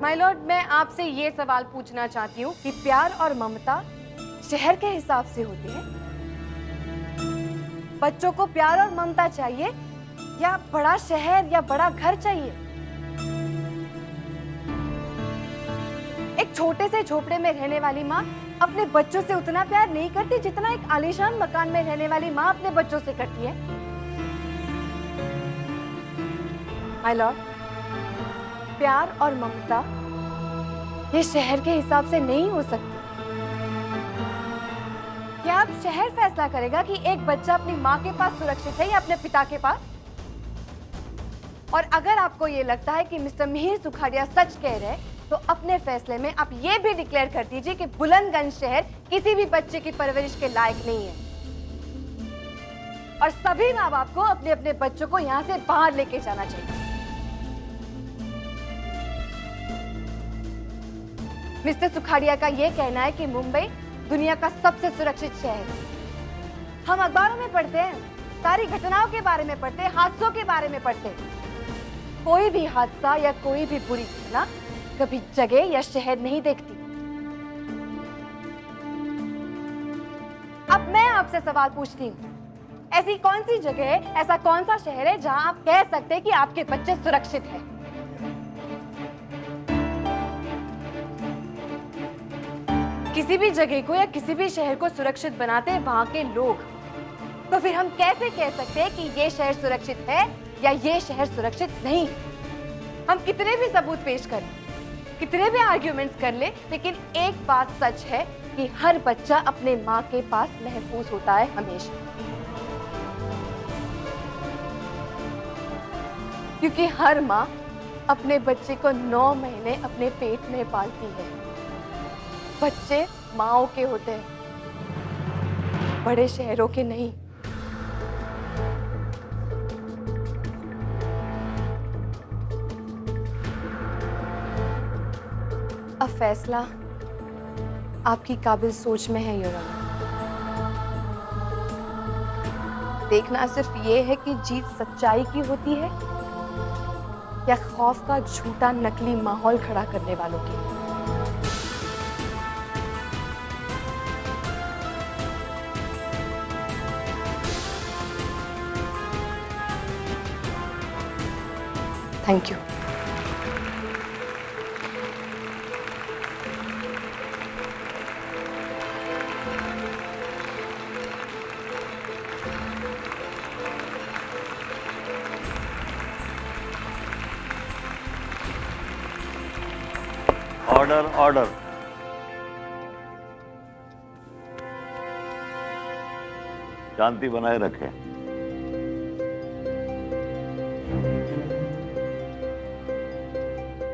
My Lord, मैं आपसे ये सवाल पूछना चाहती हूँ कि प्यार और ममता शहर के हिसाब से होती है? बच्चों को प्यार और ममता चाहिए या बड़ा शहर या बड़ा घर चाहिए? एक छोटे से झोपड़े में रहने वाली माँ अपने बच्चों से उतना प्यार नहीं करती जितना एक आलीशान मकान में रहने वाली माँ अपने बच्चों से करती है। माय लॉर्ड, प्यार और ममता ये शहर के हिसाब से नहीं हो सकती। क्या अब शहर फैसला करेगा कि एक बच्चा अपनी माँ के पास सुरक्षित है या अपने पिता के पास? और अगर आपको ये लगता है कि मिस्टर मिहिर सुखाड़िया सच कह रहे हैं, तो अपने फैसले में आप ये भी डिक्लेयर कर दीजिए कि बुलंदगंज शहर किसी भी बच्चे की परवरिश के लायक नहीं है और सभी माँ बाप को अपने अपने बच्चों को यहाँ से बाहर लेके जाना चाहिए। मिस्टर सुखाड़िया का ये कहना है कि मुंबई दुनिया का सबसे सुरक्षित शहर है। हम अखबारों में पढ़ते हैं, सारी घटनाओं के बारे में पढ़ते हैं, हादसों के बारे में पढ़ते हैं। कोई भी हादसा या कोई भी बुरी घटना कभी जगह या शहर नहीं देखती। अब मैं आपसे सवाल पूछती हूँ, ऐसी कौन सी जगह है, ऐसा कौन सा शहर है जहां आप कह सकते हैं कि आपके बच्चे सुरक्षित हैं? किसी भी जगह को या किसी भी शहर को सुरक्षित बनाते हैं वहां के लोग। तो फिर हम कैसे कह सकते हैं कि ये शहर सुरक्षित है या ये शहर सुरक्षित नहीं? हम कितने भी सबूत पेश करें, कितने भी आर्ग्यूमेंट्स कर ले, लेकिन एक बात सच है कि हर बच्चा अपने माँ के पास महफूज होता है हमेशा, क्योंकि हर माँ अपने बच्चे को 9 महीने अपने पेट में पालती है। बच्चे माँओं के होते हैं, बड़े शहरों के नहीं। अब फैसला आपकी काबिल सोच में है योर ऑनर। देखना सिर्फ ये है कि जीत सच्चाई की होती है या खौफ का झूठा नकली माहौल खड़ा करने वालों की। Thank you. Order order. शांति बनाए रखें।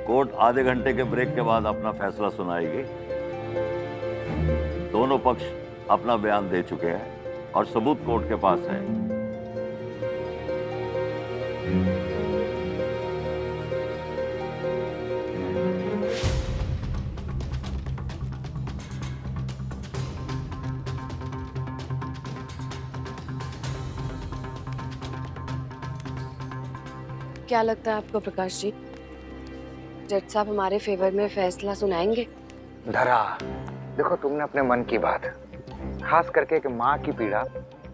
कोर्ट आधे घंटे के ब्रेक के बाद अपना फैसला सुनाएगी। दोनों पक्ष अपना बयान दे चुके हैं और सबूत कोर्ट के पास है। क्या लगता है आपको प्रकाश जी, जज साहब हमारे फेवर में फैसला सुनाएंगे? धरा, देखो तुमने अपने मन की बात, खास करके कि माँ की पीड़ा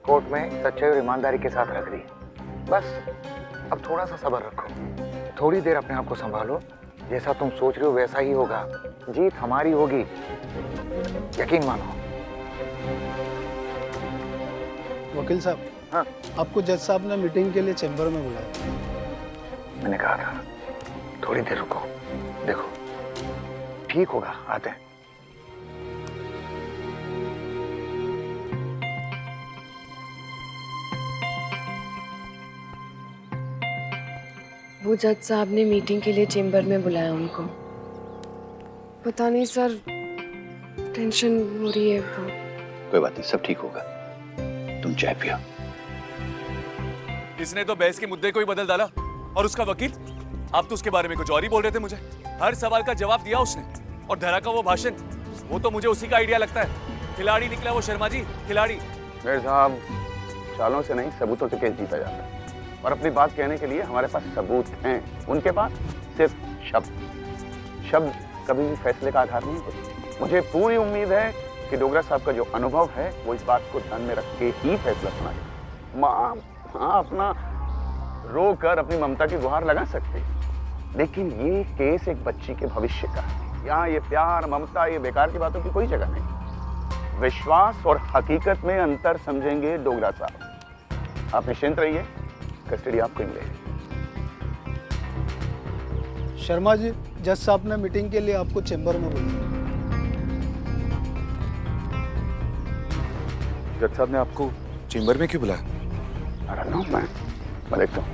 कोर्ट में सच्चाई और ईमानदारी के साथ रख दी। बस अब थोड़ा सा सब्र रखो, थोड़ी देर अपने आप को संभालो। जैसा तुम सोच रहे हो वैसा ही होगा, जीत हमारी होगी, यकीन मानो। वकील साहब, हाँ, आपको जज साहब ने मीटिंग के लिए चैम्बर में बुलाया। मैंने कहा था थोड़ी देर रुको, देखो ठीक होगा, आते हैं। वो जज साहब ने मीटिंग के लिए चेंबर में बुलाया उनको। पता नहीं सर, टेंशन हो रही है वो। कोई बात नहीं, सब ठीक होगा, तुम चाय पियो। इसने तो बहस के मुद्दे को ही बदल डाला। और उसका वकील, आप तो उसके बारे में कुछ और ही बोल रहे थे मुझे। हर सवाल का जवाब दिया उसने। और धरा का वो भाषण, वो तो मुझे उसी का आइडिया लगता है। खिलाड़ी निकला वो शर्मा जी, खिलाड़ी। मेरे साहब, चालों से नहीं सबूतों से केस जीता जाता है। और अपनी बात कहने के लिए हमारे पास सबूत हैं, उनके पास सिर्फ शब्द। शब्द कभी भी फैसले का आधार नहीं होते। मुझे पूरी उम्मीद है कि डोगरा साहब का जो अनुभव है वो इस बात को ध्यान में रख के ही फैसला सुनाएगा। माँ अपना रो कर अपनी ममता की गुहार लगा सकते, लेकिन ये केस एक बच्ची के भविष्य का है। यहाँ ये प्यार ममता ये बेकार की बातों की कोई जगह नहीं। विश्वास और हकीकत में अंतर समझेंगे डोगरा साहब। आप निश्चिंत रहिए, कस्टडी आपको मिलेगी। शर्मा जी, जज साहब ने मीटिंग के लिए आपको चेंबर में बुलाया। जज साहब ने आपको चेंबर में क्यों बुलाया? अरे नो, मैं देखता हूँ।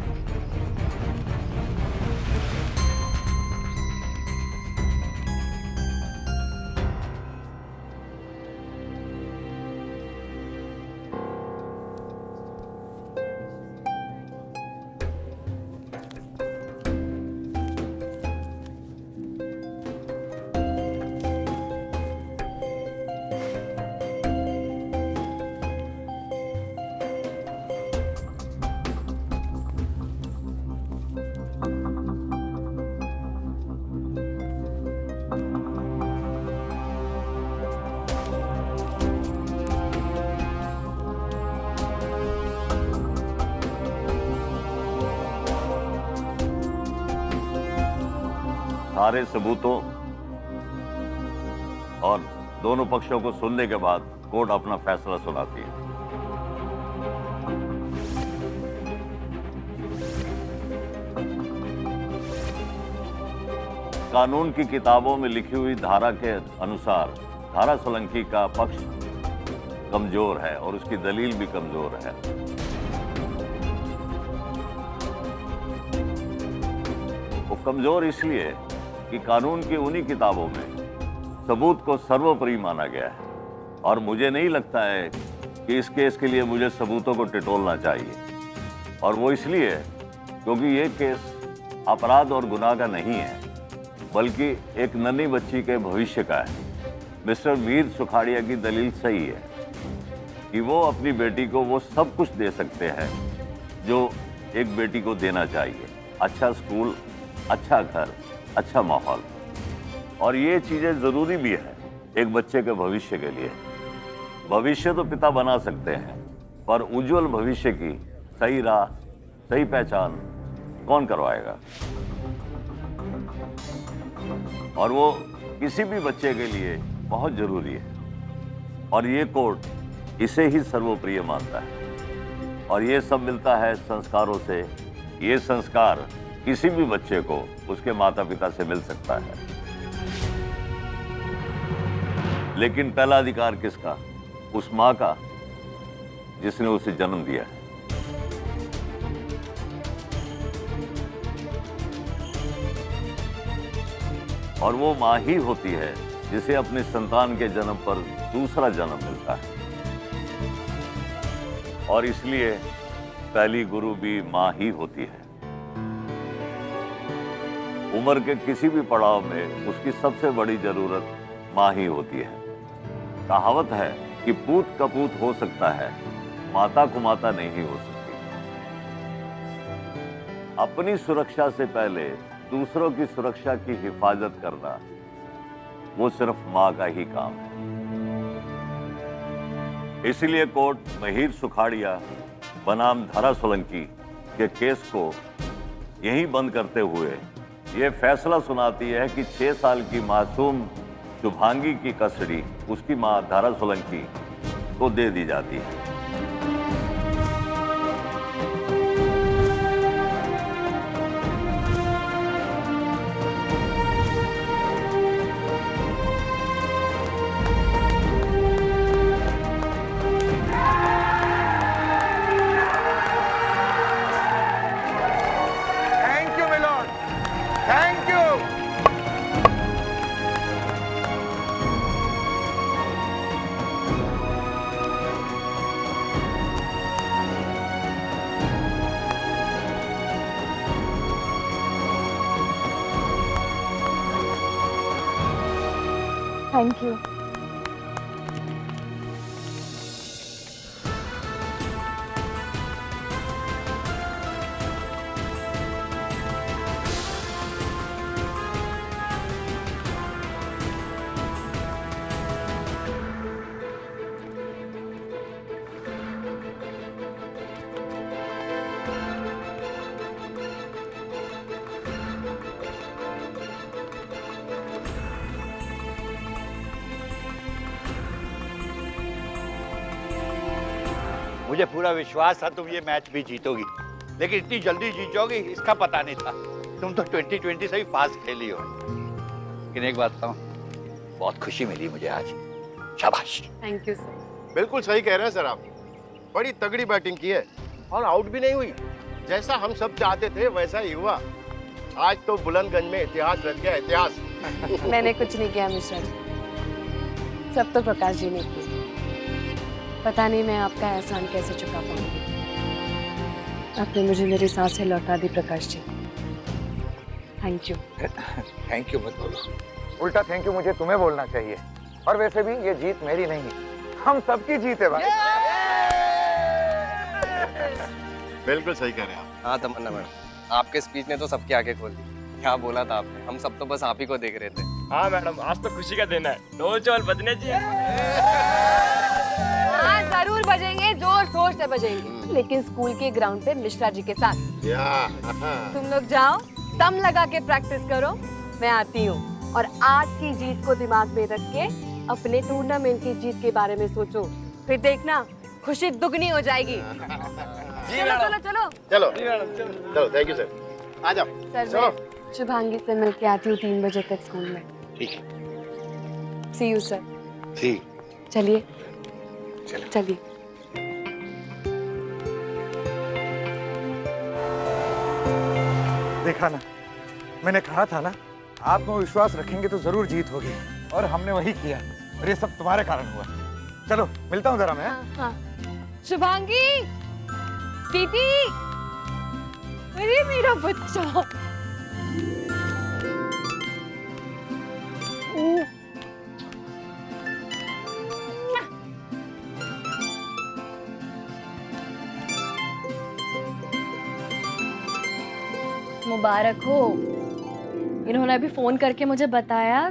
सारे सबूतों और दोनों पक्षों को सुनने के बाद कोर्ट अपना फैसला सुनाती है। कानून की किताबों में लिखी हुई धारा के अनुसार धारा सोलंकी का पक्ष कमजोर है और उसकी दलील भी कमजोर है। वो कमजोर इसलिए कि कानून की उन्हीं किताबों में सबूत को सर्वोपरि माना गया है और मुझे नहीं लगता है कि इस केस के लिए मुझे सबूतों को टिटोलना चाहिए। और वो इसलिए क्योंकि ये केस अपराध और गुनाह का नहीं है, बल्कि एक नन्ही बच्ची के भविष्य का है। मिस्टर मीर सुखाड़िया की दलील सही है कि वो अपनी बेटी को वो सब कुछ दे सकते हैं जो एक बेटी को देना चाहिए। अच्छा स्कूल, अच्छा घर, अच्छा माहौल, और ये चीजें जरूरी भी है एक बच्चे के भविष्य के लिए। भविष्य तो पिता बना सकते हैं, पर उज्जवल भविष्य की सही राह, सही पहचान कौन करवाएगा? और वो किसी भी बच्चे के लिए बहुत जरूरी है और ये कोर्ट इसे ही सर्वोप्रिय मानता है। और ये सब मिलता है संस्कारों से। ये संस्कार किसी भी बच्चे को उसके माता पिता से मिल सकता है, लेकिन पहला अधिकार किसका? उस मां का जिसने उसे जन्म दिया है। और वो मां ही होती है जिसे अपने संतान के जन्म पर दूसरा जन्म मिलता है, और इसलिए पहली गुरु भी मां ही होती है। उम्र के किसी भी पड़ाव में उसकी सबसे बड़ी जरूरत मां ही होती है। कहावत है कि पूत कपूत हो सकता है, माता को माता नहीं हो सकती। अपनी सुरक्षा से पहले दूसरों की सुरक्षा की हिफाजत करना वो सिर्फ मां का ही काम है। इसलिए कोर्ट महीर सुखाड़िया बनाम धारा सोलंकी के केस को यहीं बंद करते हुए ये फैसला सुनाती है कि 6 साल की मासूम शुभांगी की कस्टडी उसकी मां धारा सोलंकी को दे दी जाती है। Thank you मिलोन, thank you. Thank you. मुझे पूरा विश्वास था तुम ये मैच भी जीतोगी, लेकिन इतनी जल्दी जीत जाओगी इसका पता नहीं था। तुम तो 2020 से भी फास्ट खेली हो। लेकिन एक बात बताऊं, बहुत खुशी मिली मुझे आज। शाबाश। Thank you sir. बिल्कुल सही कह रहे हैं सर आप। बड़ी तगड़ी बैटिंग की है और आउट भी नहीं हुई। जैसा हम सब चाहते थे वैसा ही हुआ। आज तो बुलंदगंज में इतिहास रच गया, इतिहास। मैंने कुछ नहीं किया मिश्रा जी, सब तो प्रकाश जी ने किया। पता नहीं मैं आपका एहसान कैसे चुका पाऊंगी। आपने मुझे मेरी सांसें लौटा दी Prakash ji. Thank you. Thank you मत बोलो। उल्टा थैंक यू मुझे तुम्हें बोलना चाहिए। और वैसे भी ये जीत मेरी नहीं, हम सबकी जीत है भाई। बिल्कुल सही कह रहे हैं आप। हाँ तमन्ना मैडम, आपके स्पीच ने तो सबकी आंखें खोल दी। क्या बोला था आपने, हम सब तो बस आप ही को देख रहे थे। हाँ मैडम, आज तो खुशी का दिन है, ढोल चौल बजने चाहिए। हाँ जरूर बजेंगे, जोर शोर से बजेंगे, लेकिन स्कूल के ग्राउंड पे मिश्रा जी के साथ। तुम लोग जाओ, दम लगा के प्रैक्टिस करो, मैं आती हूँ। और आज की जीत को दिमाग में रख के अपने टूर्नामेंट की जीत के बारे में सोचो, फिर देखना खुशी दुगनी हो जाएगी। चलो चलो चलो चलो चलो, थैंक यू सर। आ जाओ सर चलो। मैं शुभांगी से मिलके आती हूँ 3 बजे तक स्कूल में। ठीक है। सी यू सर। ठीक। चलिए चलिए। देखा ना, मैंने कहा था ना, आत्मविश्वास रखेंगे तो जरूर जीत होगी। और हमने वही किया, और ये सब तुम्हारे कारण हुआ। चलो मिलता हूँ जरा मैं। हाँ। शुभांगी, दीदी, अरे मेरा बच्चा। मुबारक हो। इन्होंने अभी फोन करके मुझे बताया।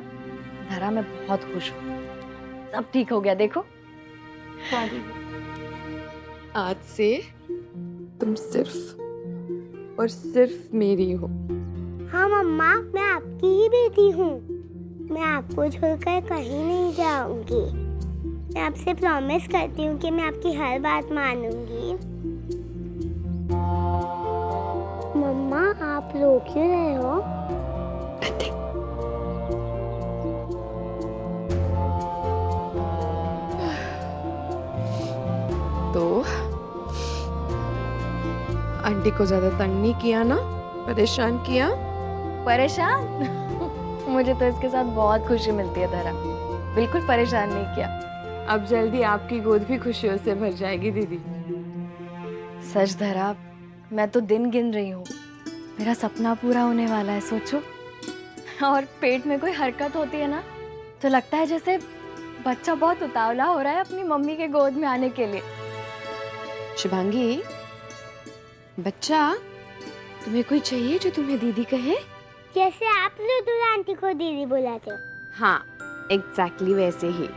धरा मैं बहुत खुश हूँ, सब ठीक हो गया। देखो आज से तुम सिर्फ और सिर्फ मेरी हो। हाँ मम्मा, मैं आपकी ही बेटी हूँ। मैं आपको छोड़कर कहीं नहीं जाऊंगी। मैं आपसे प्रॉमिस करती हूँ कि मैं आपकी हर बात मानूंगी। मम्मा, आप रो क्यों रहे हो? तो आंटी को ज्यादा तंग नहीं किया ना, परेशान किया? परेशान मुझे तो इसके साथ बहुत खुशी मिलती है धरा, बिल्कुल परेशान नहीं किया। अब जल्दी आपकी गोद भी खुशियों से भर जाएगी दीदी। सच धरा, मैं तो दिन गिन रही हूँ, मेरा सपना पूरा होने वाला है। सोचो, और पेट में कोई हरकत होती है ना तो लगता है जैसे बच्चा बहुत उतावला हो रहा है अपनी मम्मी के गोद में आने के लिए। शुभांगी, बच्चा तुम्हें कोई चाहिए जो तुम्हें दीदी कहे? जैसे आप लुदुल आंटी को दीदी बुलाते हो। हाँ, एग्जैक्टली वैसे ही।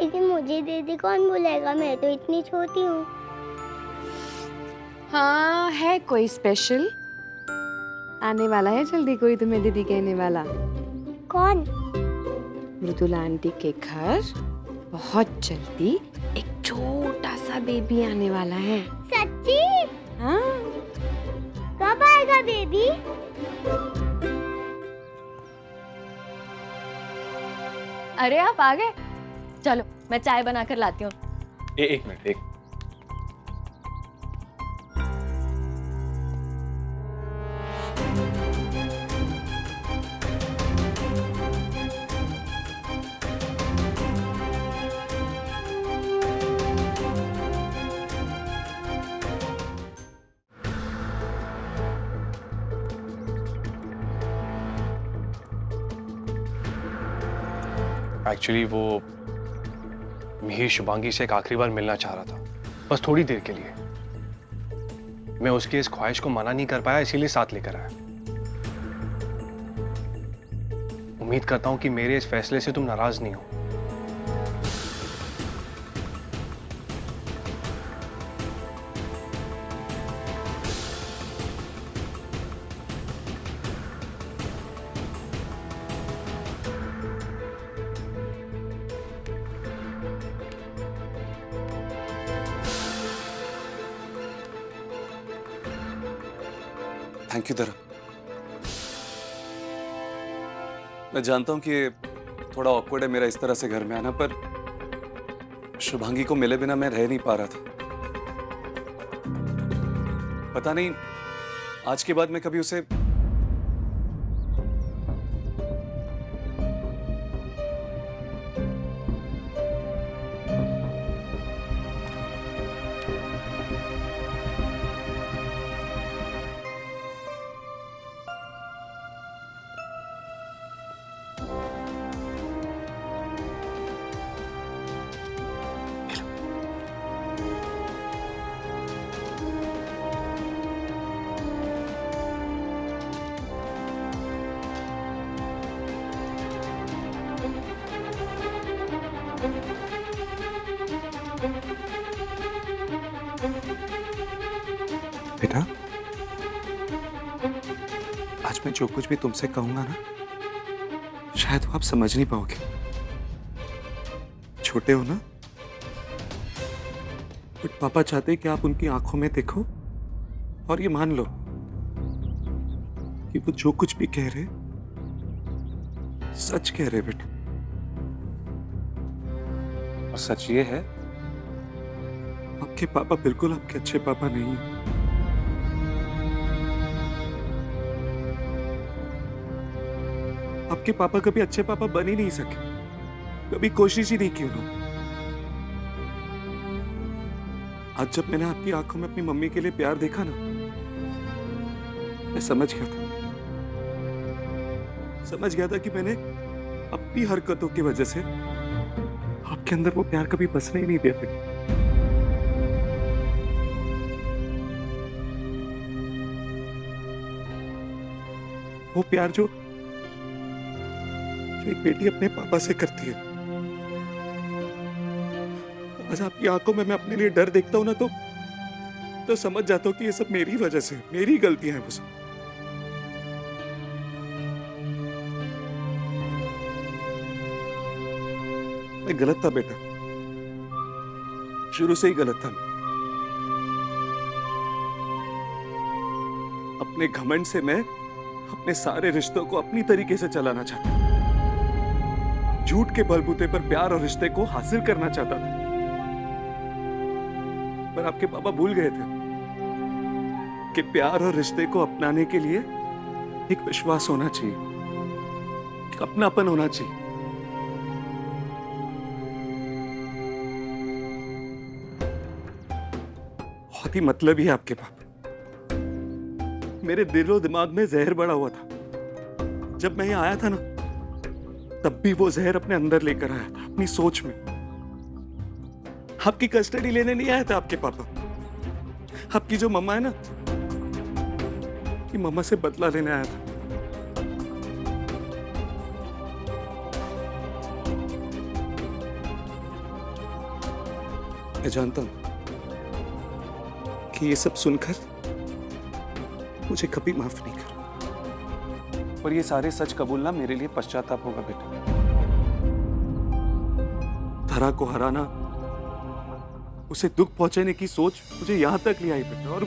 लेकिन मुझे दीदी कौन बुलाएगा, मैं तो इतनी छोटी हूँ। हाँ, है कोई स्पेशल? आने वाला है जल्दी कोई तुम्हें दीदी कहने वाला। कौन? मृदुला आंटी के घर बहुत जल्दी एक छोटा सा बेबी आने वाला है। सच्ची? हाँ। कब आएगा बेबी? अरे आप आ गए, चलो मैं चाय बनाकर लाती हूँ। एक मिनट, एक एक्चुअली वो मिहिर शुभांगी से एक आखिरी बार मिलना चाह रहा था, बस थोड़ी देर के लिए। मैं उसकी इस ख्वाहिश को मना नहीं कर पाया, इसीलिए साथ लेकर आया। उम्मीद करता हूं कि मेरे इस फैसले से तुम नाराज नहीं हो। थैंक यू धरा। मैं जानता हूं कि ये थोड़ा ऑकवर्ड है मेरा इस तरह से घर में आना, पर शुभांगी को मिले बिना मैं रह नहीं पा रहा था। पता नहीं आज के बाद मैं कभी उसे बेटा, आज मैं जो कुछ भी तुमसे कहूंगा ना, शायद वो आप समझ नहीं पाओगे। छोटे हो ना, बट पापा चाहते कि आप उनकी आंखों में देखो और ये मान लो कि वो जो कुछ भी कह रहे सच कह रहे बेटा। और सच ये है, आपके पापा बिल्कुल आपके अच्छे पापा नहीं हैं। आपके पापा कभी अच्छे पापा बन ही नहीं सके, कभी कोशिश ही नहीं की उन्होंने। आज जब मैंने आपकी आंखों में अपनी मम्मी के लिए प्यार देखा ना, मैं समझ गया था कि मैंने अपनी हरकतों की वजह से आपके अंदर वो प्यार कभी बसने ही नहीं दिया था। वो प्यार जो एक बेटी अपने पापा से करती है। आज आपकी आंखों में मैं अपने लिए डर देखता हूं ना, तो समझ जाता हूं कि ये सब मेरी वजह से, मेरी गलतियां हैं वो सब। मैं गलत था बेटा, शुरू से ही गलत था। अपने घमंड से मैं अपने सारे रिश्तों को अपनी तरीके से चलाना चाहता था। झूठ के बलबूते पर प्यार और रिश्ते को हासिल करना चाहता था। पर आपके पापा भूल गए थे कि प्यार और रिश्ते को अपनाने के लिए एक विश्वास होना चाहिए, एक अपनापन होना चाहिए। बहुत ही मतलबी है आपके पापा। मेरे दिलो दिमाग में जहर बड़ा हुआ था। जब मैं यहाँ आया था ना, तब भी वो जहर अपने अंदर लेकर आया था, अपनी सोच में। आपकी कस्टडी लेने नहीं आया था आपके पापा। आपकी जो मम्मा है ना, कि मम्मा से बदला लेने आया था। मैं जानता हूं कि ये सब सुनकर मुझे कभी माफ नहीं कर, और ये सारे सच कबूलना मेरे लिए पश्चाताप होगा बेटा। धरा को हराना, उसे दुख पहुंचाने की सोच मुझे यहां तक ले आई बेटा, और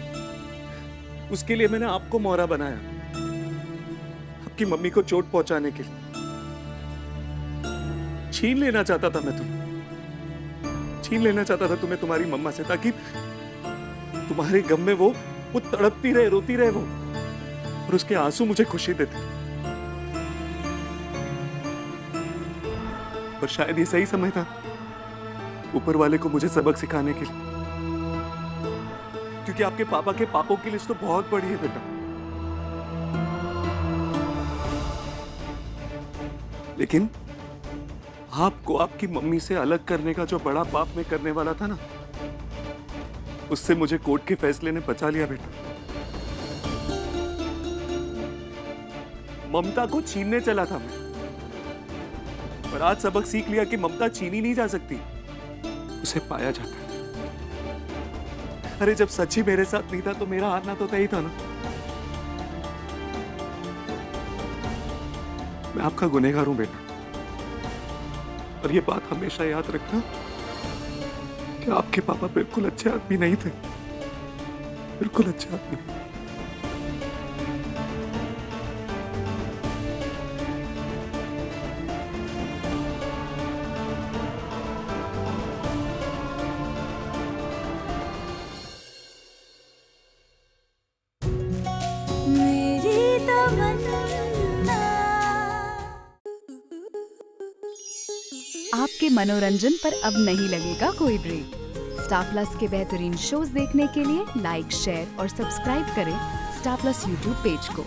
उसके लिए मैंने आपको मोहरा बनाया, आपकी मम्मी को चोट पहुंचाने के लिए। छीन लेना चाहता था मैं तुम्हें, छीन लेना चाहता था तुम्हें तुम्हारी मम्मा से, ताकि तुम्हारे गम में वो तड़पती रहे, रोती रहे वो, और उसके आंसू मुझे खुशी देते। पर शायद ये सही समय था ऊपर वाले को मुझे सबक सिखाने के लिए, क्योंकि आपके पापा के पापों की लिस्ट तो बहुत बड़ी है बेटा। लेकिन आपको आपकी मम्मी से अलग करने का जो बड़ा पाप मैं करने वाला था ना, उससे मुझे कोर्ट के फैसले ने बचा लिया बेटा। ममता को छीनने चला था मैं, पर आज सबक सीख लिया कि ममता छीनी नहीं जा सकती, उसे पाया जाता है। अरे जब सच ही मेरे साथ नहीं था तो मेरा हारना तो तय था ना। मैं आपका गुनहगार हूं बेटा, और ये बात हमेशा याद रखना कि आपके पापा बिल्कुल अच्छे आदमी नहीं थे, बिल्कुल अच्छे आदमी नहीं। आपके मनोरंजन पर अब नहीं लगेगा कोई ब्रेक। स्टार प्लस के बेहतरीन शोज देखने के लिए लाइक, शेयर और सब्सक्राइब करें स्टार प्लस यूट्यूब पेज को।